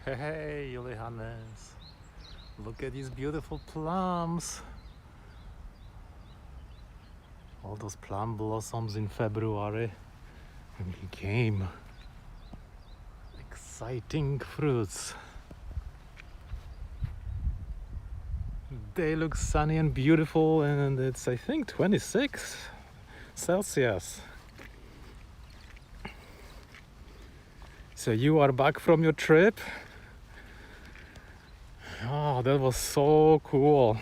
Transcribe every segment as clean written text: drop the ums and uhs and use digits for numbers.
Hey, Johannes, look at these beautiful plums. All those plum blossoms in February became exciting fruits. They look sunny and beautiful, and it's, I think, 26 Celsius. So you are back from your trip? Oh, that was so cool.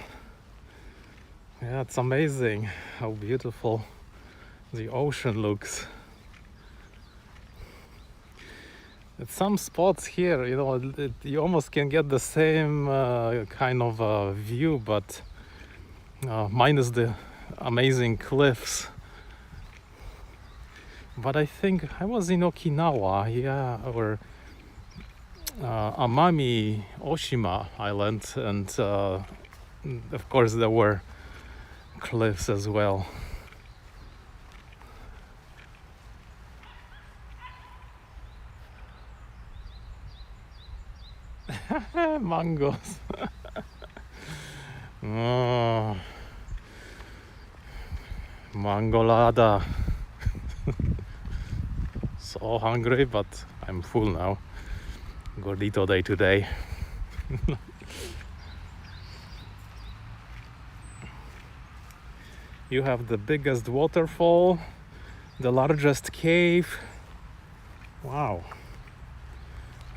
Yeah, it's amazing how beautiful the ocean looks. At some spots here, you almost can get the same kind of view, but minus the amazing cliffs. But I think I was in Okinawa, yeah, or Amami Oshima Island, and of course there were cliffs as well. Mangoes. Oh, mangolada. So hungry, but I'm full now. Gordito day today. You have the biggest waterfall, the largest cave. Wow,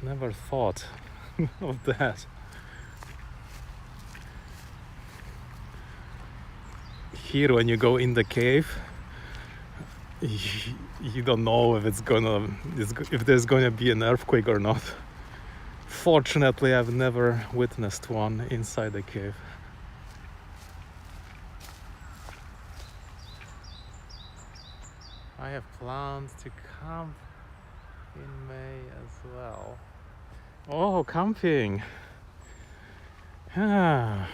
never thought of that. Here, when you go in the cave, you don't know if if there's gonna be an earthquake or not. Fortunately, I've never witnessed one inside the cave. I have plans to camp in May as well. Oh, camping! Ah.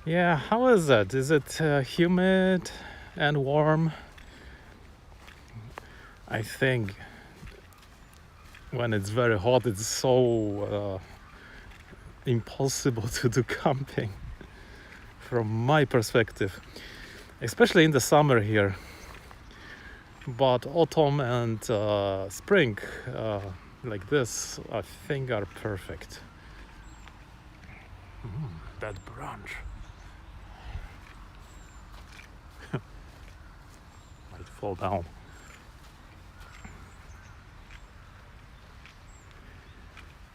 Yeah, how is it? Is it humid and warm? I think when it's very hot, it's so impossible to do camping from my perspective, especially in the summer here. But autumn and spring like this, I think, are perfect. That brunch might fall down.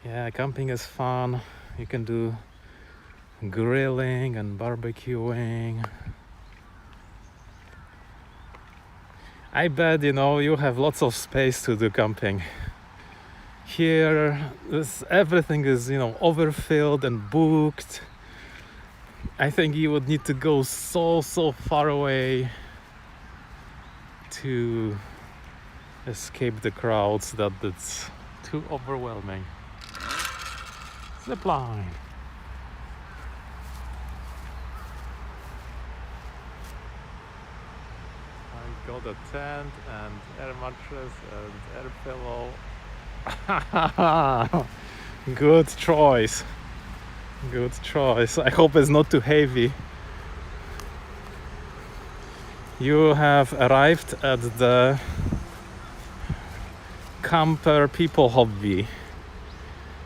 Yeah, camping is fun. You can do grilling and barbecuing. I bet you have lots of space to do camping. Here, everything is overfilled and booked. I think you would need to go so far away to escape the crowds that it's too overwhelming. Zip line. I got a tent and air mattress and air pillow. Good choice. Good choice. I hope it's not too heavy. You have arrived at the camper people hobby.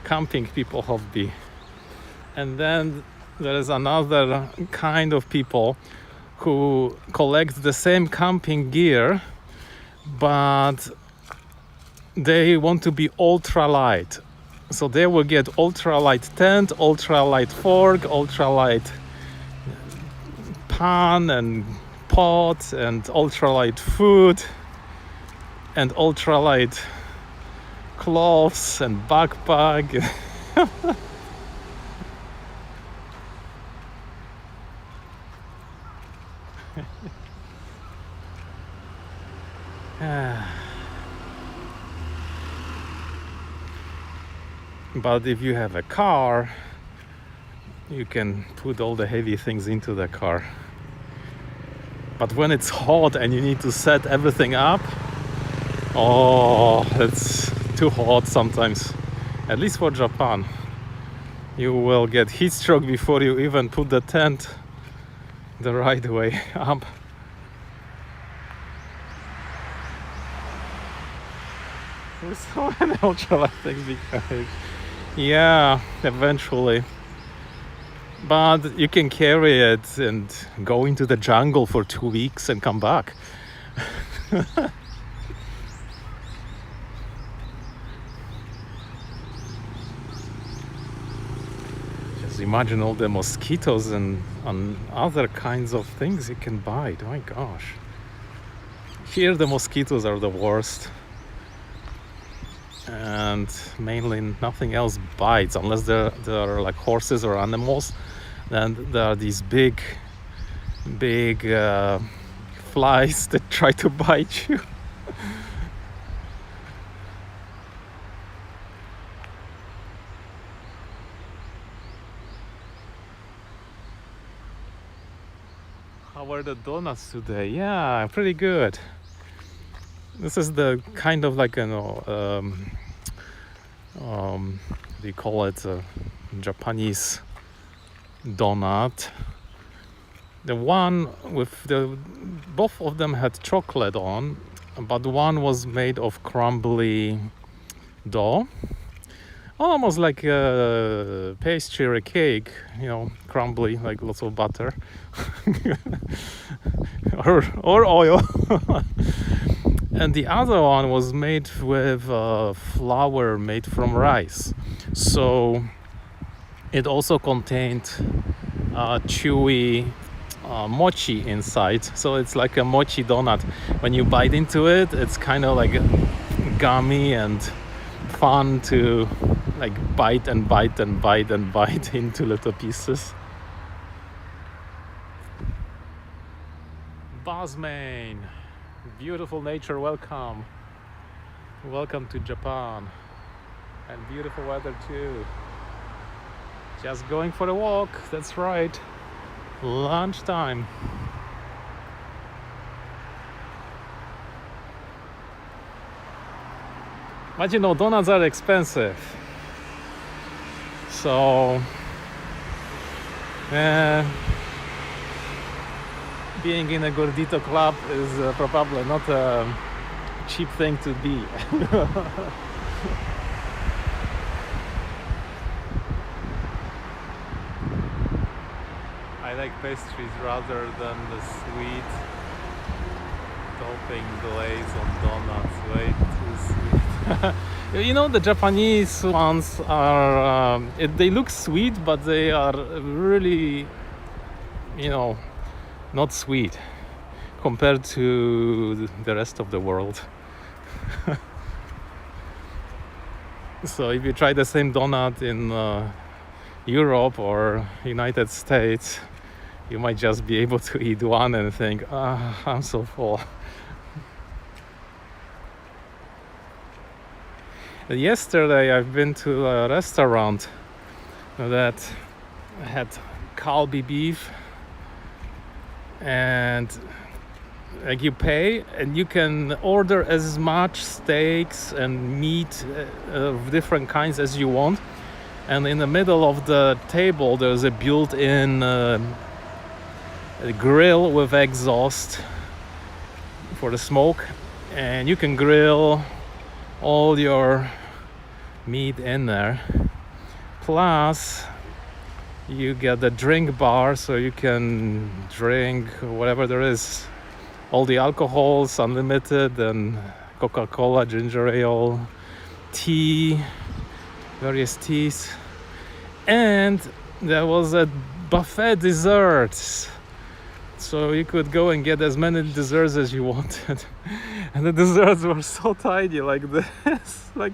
Camping people hobby. And then there is another kind of people who collect the same camping gear, but they want to be ultra light. So they will get ultra light tent, ultra light fork, ultra light pan and pot, and ultra light food, and ultra light clothes and backpack. But if you have a car, you can put all the heavy things into the car. But when it's hot and you need to set everything up, oh, too hot sometimes, at least for Japan. You will get heat stroke before you even put the tent the right way up. There's so many ultralight things because, yeah, eventually. But you can carry it and go into the jungle for 2 weeks and come back. Just imagine all the mosquitoes and other kinds of things you can bite. My gosh. Here the mosquitoes are the worst. And mainly nothing else bites unless there are like horses or animals. Then there are these big flies that try to bite you. How are the donuts today? Yeah, pretty good. This is the kind of like, they call it a Japanese donut. The one with both of them had chocolate on, but one was made of crumbly dough, almost like a pastry or a cake, crumbly, like lots of butter or oil. And the other one was made with flour made from rice. So it also contained chewy mochi inside. So it's like a mochi donut. When you bite into it, it's kind of like gummy and fun to like bite and bite and bite and bite into little pieces. Basmain. Beautiful nature, welcome to Japan, and beautiful weather too. Just going for a walk, that's right, lunchtime. But donuts are expensive, so being in a gordito club is probably not a cheap thing to be. I like pastries rather than the sweet topping glaze on donuts. Way too sweet. The Japanese ones are they look sweet, but they are really not sweet compared to the rest of the world. So if you try the same donut in Europe or United States, you might just be able to eat one and think, I'm so full. Yesterday I've been to a restaurant that had Kalbi beef, and like you pay and you can order as much steaks and meat of different kinds as you want, and in the middle of the table there's a built-in grill with exhaust for the smoke, and you can grill all your meat in there. Plus you get the drink bar, so you can drink whatever there is, all the alcohols unlimited, and Coca-Cola, ginger ale, tea, various teas. And there was a buffet desserts, so you could go and get as many desserts as you wanted. And the desserts were so tiny, like this, like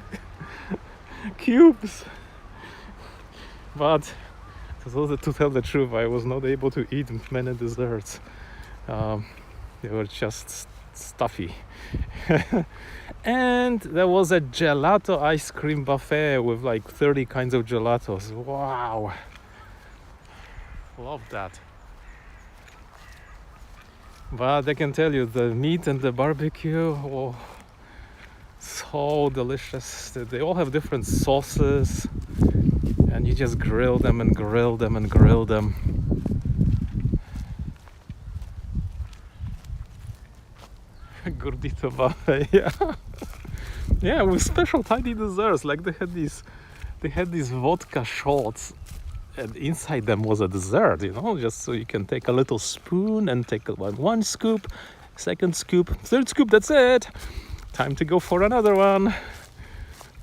cubes. But to tell the truth, I was not able to eat many desserts. They were just stuffy. And there was a gelato ice cream buffet with like 30 kinds of gelatos. Wow, love that. But I can tell you, the meat and the barbecue, So delicious. They all have different sauces, and you just grill them and grill them and grill them. Gordito buffet, yeah. Yeah, with special tiny desserts. Like they had these vodka shots, and inside them was a dessert, just so you can take a little spoon and take one scoop, second scoop, third scoop, that's it. Time to go for another one,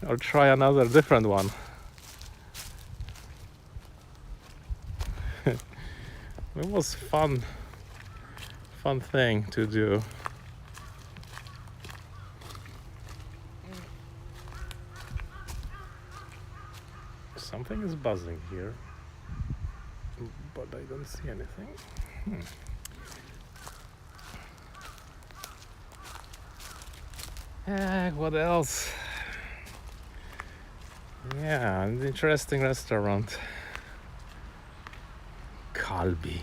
or try another different one. It was fun thing to do. Something is buzzing here, but I don't see anything. What else? Yeah, an interesting restaurant. Kalbi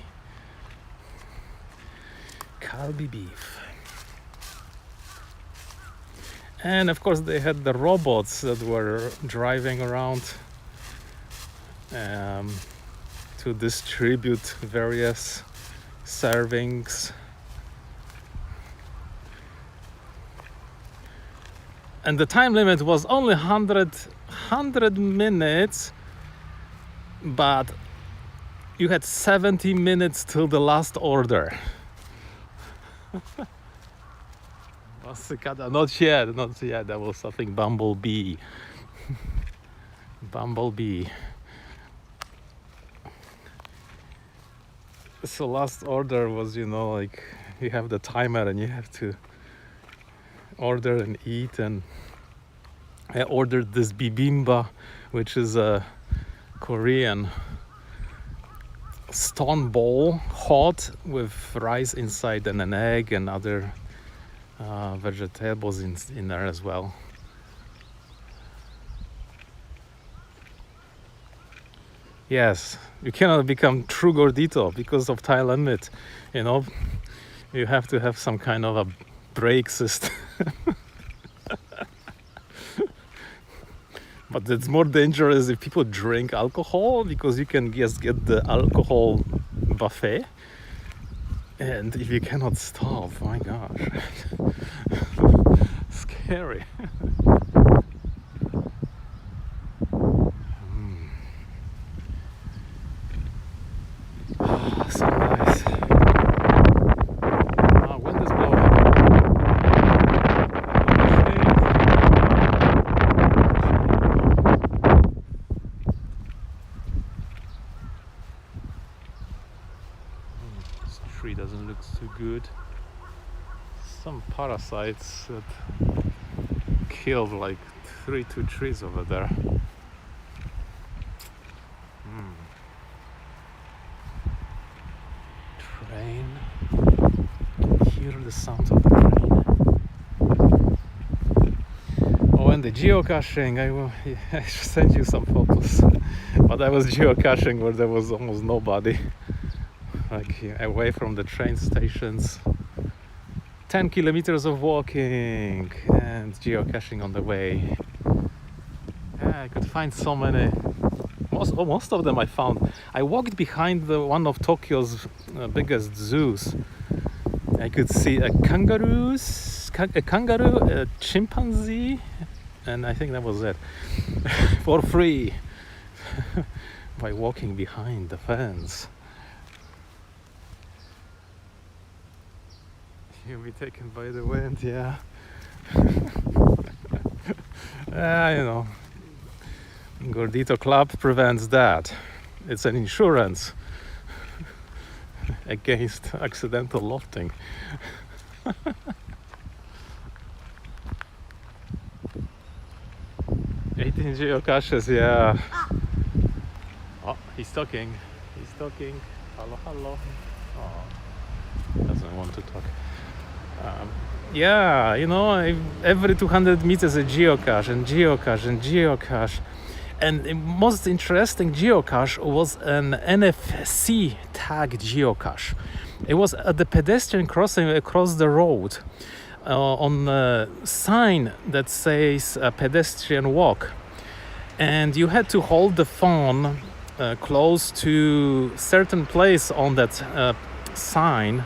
beef. And of course they had the robots that were driving around to distribute various servings. And the time limit was only 100 minutes, but you had 70 minutes till the last order. Not yet. That was something Bumblebee. So last order was, like you have the timer and you have to order and eat. And I ordered this bibimbap, which is a Korean stone bowl, hot, with rice inside and an egg and other vegetables in there as well. Yes, you cannot become true gordito because of time limit. You have to have some kind of a brake system. But it's more dangerous if people drink alcohol, because you can just get the alcohol buffet, and if you cannot stop, my gosh, scary. So nice. Wind is blowing. This tree doesn't look so good. Some parasites that killed like 2 trees over there. Train. Hear the sound of the train. Oh, and the geocaching. I should send you some photos. But I was geocaching where there was almost nobody. Like away from the train stations. 10 kilometers of walking and geocaching on the way. Yeah, I could find so many. Most of them I found. I walked behind one of Tokyo's biggest zoos. I could see a kangaroo, a chimpanzee, and I think that was it. For free. By walking behind the fence. You'll be taken by the wind, yeah. Gordito Club prevents that. It's an insurance against accidental lofting. 18 geocaches, yeah. Oh, he's talking. Hello. Oh, doesn't want to talk. Every 200 meters a geocache. And the most interesting geocache was an NFC tagged geocache. It was at the pedestrian crossing across the road. on a sign that says pedestrian walk, and you had to hold the phone close to certain place on that sign,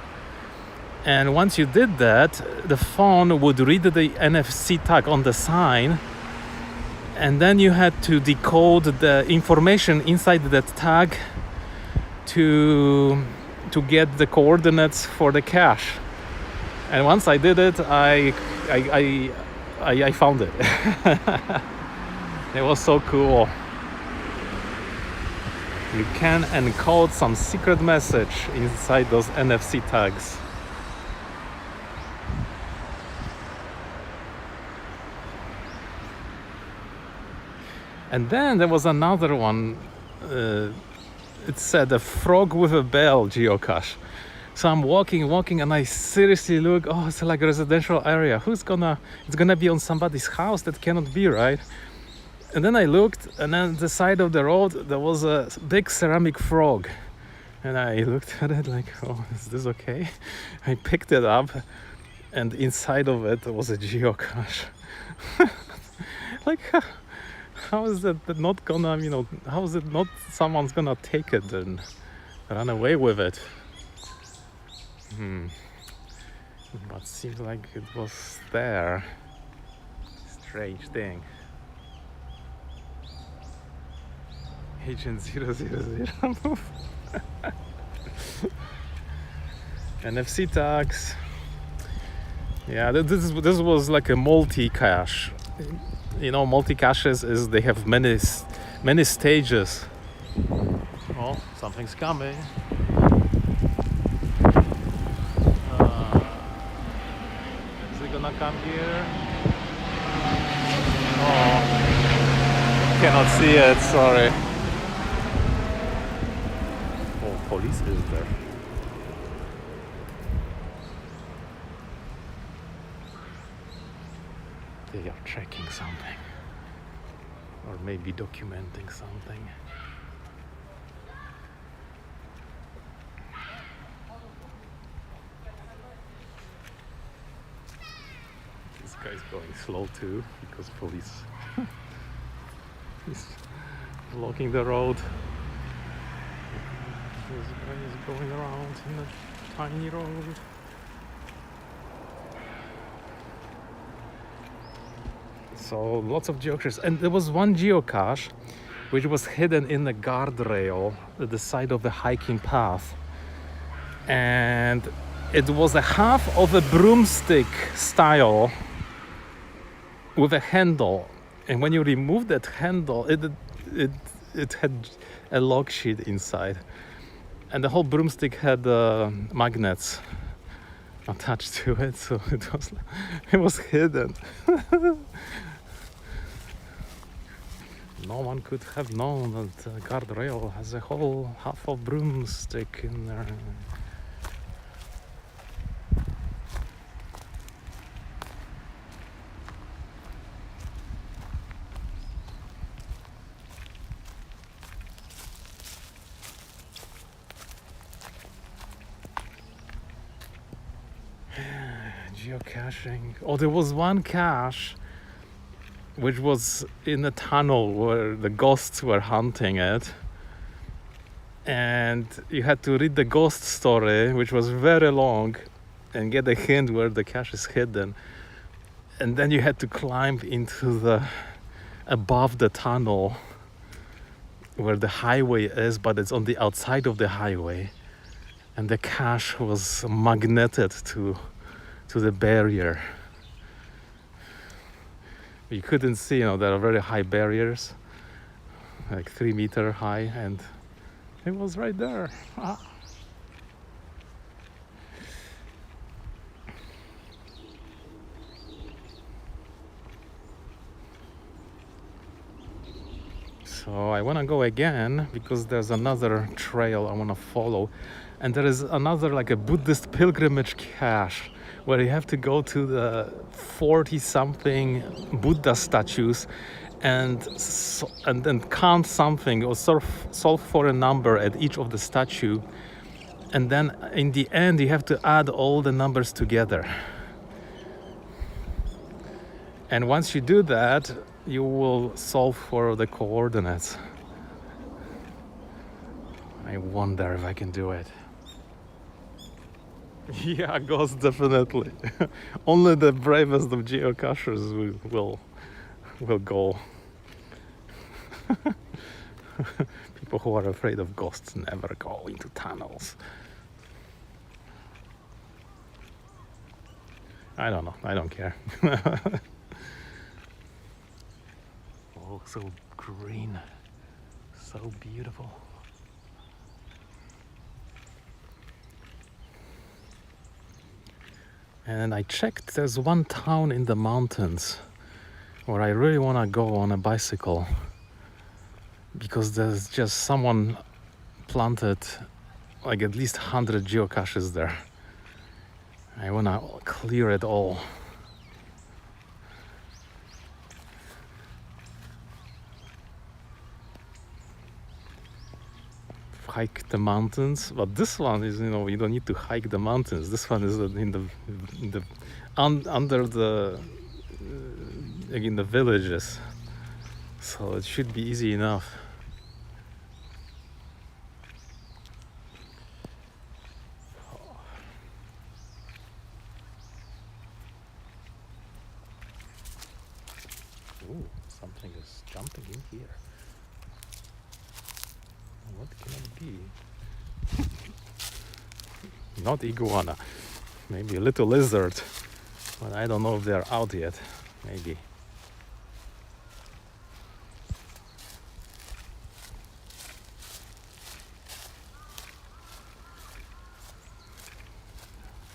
and once you did that, the phone would read the NFC tag on the sign, and then you had to decode the information inside that tag to get the coordinates for the cache. And once I did it, I found it. It was so cool. You can encode some secret message inside those NFC tags. And then there was another one. It said a frog with a bell geocache. So I'm walking, and I seriously look. Oh, it's like a residential area. It's gonna be on somebody's house. That cannot be, right? And then I looked, and on the side of the road there was a big ceramic frog, and I looked at it like, oh, is this okay? I picked it up, and inside of it was a geocache. Like, how is that not gonna, how is it not someone's gonna take it and run away with it? But seems like it was there. Strange thing. Agent 000. NFC tags. Yeah, this was like a multi-cache. Multi-caches is they have many stages. Oh, something's coming. Is it gonna come here? Oh, cannot see it, sorry. Oh, police is there. They are checking something, or maybe documenting something. This guy's going slow too, because police is blocking the road. This guy is going around in a tiny road. So lots of geocaches, and there was one geocache which was hidden in the guardrail at the side of the hiking path, and it was a half of a broomstick style with a handle, and when you remove that handle, it had a lock sheet inside, and the whole broomstick had magnets attached to it, so it was hidden. No one could have known that the guardrail has a whole half of broomstick in there. Geocaching. Oh, there was one cache which was in a tunnel where the ghosts were hunting it, and you had to read the ghost story, which was very long, and get a hint where the cache is hidden, and then you had to climb into the above the tunnel where the highway is, but it's on the outside of the highway, and the cache was magneted to the barrier. You couldn't see, there are very high barriers, like 3 meter high, and it was right there. So I want to go again because there's another trail I want to follow, and there is another like a Buddhist pilgrimage cache where you have to go to the 40-something Buddha statues and then count something or solve for a number at each of the statue, and then in the end you have to add all the numbers together. And once you do that, you will solve for the coordinates. I wonder if I can do it. Yeah, ghost definitely. Only the bravest of geocachers will go. People who are afraid of ghosts never go into tunnels. I don't know. I don't care. Oh, so green. So beautiful. And I checked, there's one town in the mountains where I really want to go on a bicycle, because there's just someone planted like at least 100 geocaches there. I want to clear it all. Hike the mountains, but this one is, you don't need to hike the mountains. This one is under the in the villages, so it should be easy enough. Ooh, something is jumping in here. What can it be? Not iguana. Maybe a little lizard. But I don't know if they're out yet. Maybe.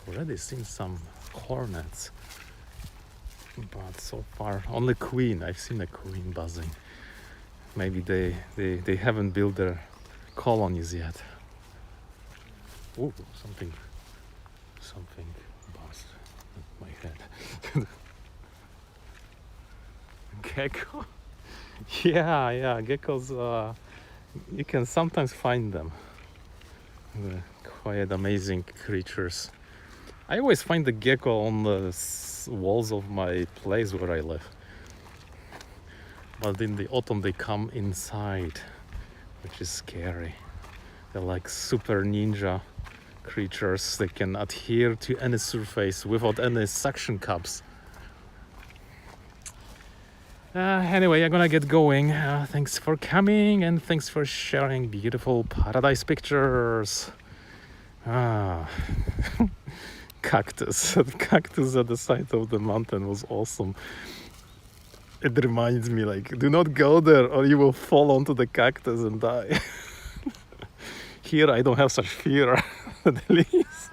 Already seen some hornets. But so far only queen. I've seen a queen buzzing. Maybe they haven't built their colonies yet. Ooh, something buzzed at my head. Gecko? Yeah, geckos, you can sometimes find them. They're quite amazing creatures. I always find the gecko on the walls of my place where I live. But in the autumn they come inside, which is scary. They're like super ninja creatures. They can adhere to any surface without any suction cups. Anyway, I'm gonna get going. Thanks for coming and thanks for sharing beautiful paradise pictures. Cactus. Cactus at the side of the mountain was awesome. It reminds me, like, do not go there or you will fall onto the cactus and die. Here I don't have such fear, at least.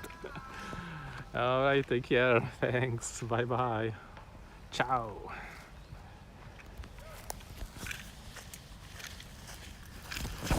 All right, take care. Thanks. Bye bye. Ciao.